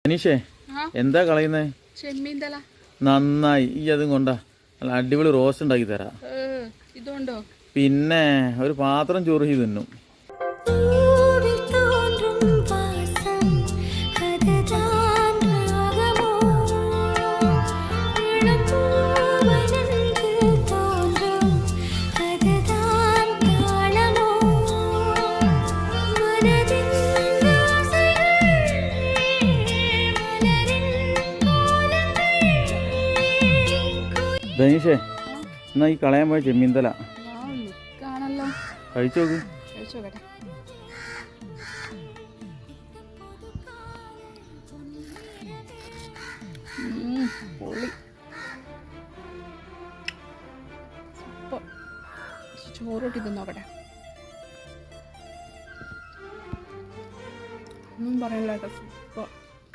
അനീഷേ എന്താ കളയുന്നേ? ചെമ്മീൻ തല. നന്നായി. ഈ അതും കൊണ്ടാ നല്ല അടിപൊളി റോസ്റ്റ് ഉണ്ടാക്കി തരാം. ഇതുകൊണ്ടോ? പിന്നെ ഒരു പാത്രം ചോറ് ചെയ്ത് തിന്നും. ധനീഷേ, എന്നാ ഈ കളയാൻ പോയ ചെമ്മീൻ തല കഴിച്ചു നോക്ക്. ചോറോട്ടി തിന്നോക്കട്ടെ. ഒന്നും പറയാനില്ല.